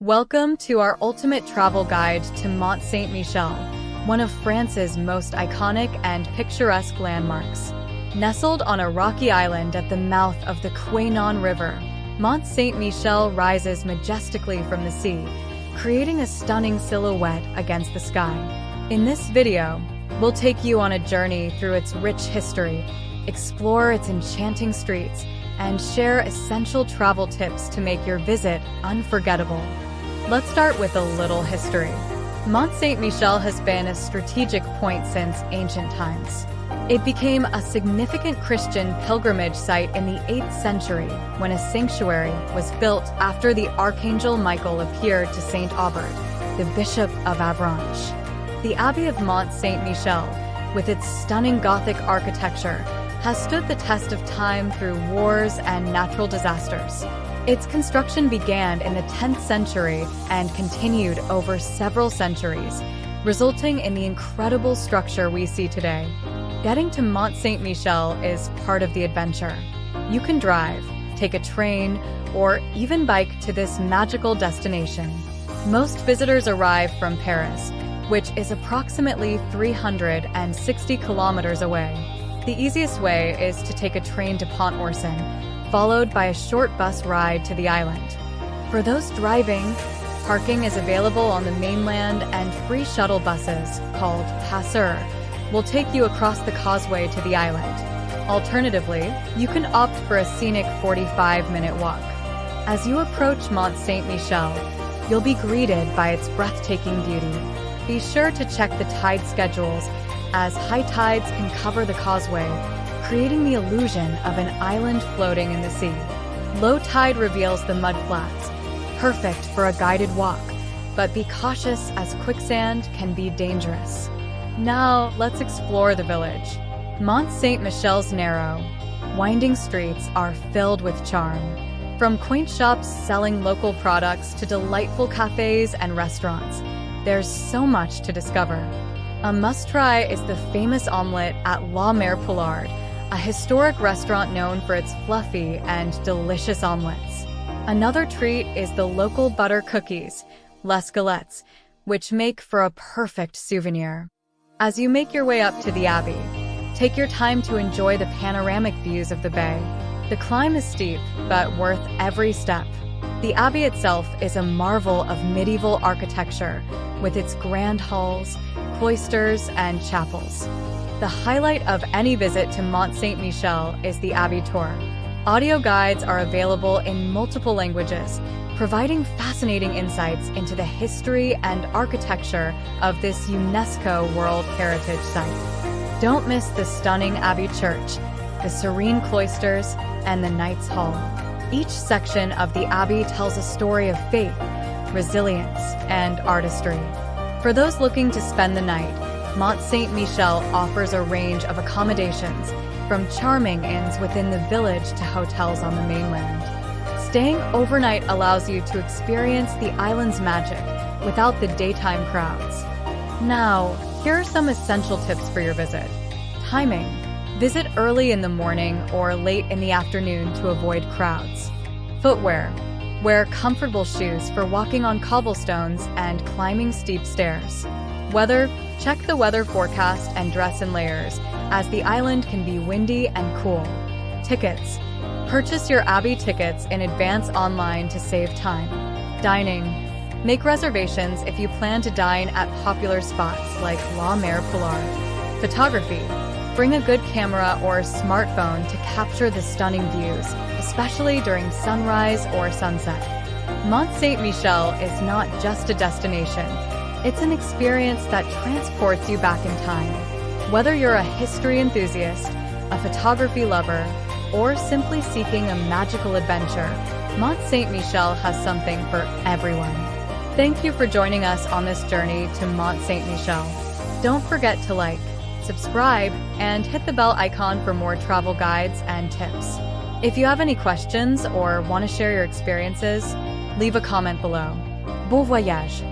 Welcome to our ultimate travel guide to Mont St Michel, one of France's most iconic and picturesque landmarks. Nestled on a rocky island at the mouth of the Quénon River, Mont St Michel rises majestically from the sea, creating a stunning silhouette against the sky. In this video, we'll take you on a journey through its rich history, explore its enchanting streets, and share essential travel tips to make your visit unforgettable. Let's start with a little history. Mont St Michel has been a strategic point since ancient times. It became a significant Christian pilgrimage site in the 8th century when a sanctuary was built after the Archangel Michael appeared to Saint Aubert, the Bishop of Avranches. The Abbey of Mont St Michel, with its stunning Gothic architecture, has stood the test of time through wars and natural disasters. Its construction began in the 10th century and continued over several centuries, resulting in the incredible structure we see today. Getting to Mont St Michel is part of the adventure. You can drive, take a train, or even bike to this magical destination. Most visitors arrive from Paris, which is approximately 360 kilometers away. The easiest way is to take a train to Pont-Orson, followed by a short bus ride to the island. For those driving, parking is available on the mainland and free shuttle buses, called passeurs, will take you across the causeway to the island. Alternatively, you can opt for a scenic 45-minute walk. As you approach Mont St Michel, you'll be greeted by its breathtaking beauty. Be sure to check the tide schedules, as high tides can cover the causeway, creating the illusion of an island floating in the sea. Low tide reveals the mud flats, perfect for a guided walk, but be cautious as quicksand can be dangerous. Now, let's explore the village. Mont St Michel's narrow, winding streets are filled with charm. From quaint shops selling local products to delightful cafes and restaurants, there's so much to discover. A must-try is the famous omelette at La Mer Poulard, a historic restaurant known for its fluffy and delicious omelettes. Another treat is the local butter cookies, les galettes, which make for a perfect souvenir. As you make your way up to the Abbey, take your time to enjoy the panoramic views of the bay. The climb is steep, but worth every step. The Abbey itself is a marvel of medieval architecture, with its grand halls, cloisters, and chapels. The highlight of any visit to Mont St Michel is the Abbey tour. Audio guides are available in multiple languages, providing fascinating insights into the history and architecture of this UNESCO World Heritage Site. Don't miss the stunning Abbey Church, the serene cloisters, and the Knights Hall. Each section of the Abbey tells a story of faith, resilience, and artistry. For those looking to spend the night, Mont St Michel offers a range of accommodations, from charming inns within the village to hotels on the mainland. Staying overnight allows you to experience the island's magic without the daytime crowds. Now, here are some essential tips for your visit. Timing. Visit early in the morning or late in the afternoon to avoid crowds. Footwear. Wear comfortable shoes for walking on cobblestones and climbing steep stairs. Weather. Check the weather forecast and dress in layers, as the island can be windy and cool. Tickets. Purchase your Abbey tickets in advance online to save time. Dining. Make reservations if you plan to dine at popular spots like La Mer Poulard. Photography. Bring a good camera or smartphone to capture the stunning views, especially during sunrise or sunset. Mont St Michel is not just a destination. It's an experience that transports you back in time. Whether you're a history enthusiast, a photography lover, or simply seeking a magical adventure, Mont St Michel has something for everyone. Thank you for joining us on this journey to Mont St Michel. Don't forget to like, subscribe, and hit the bell icon for more travel guides and tips. If you have any questions or want to share your experiences, leave a comment below. Bon voyage!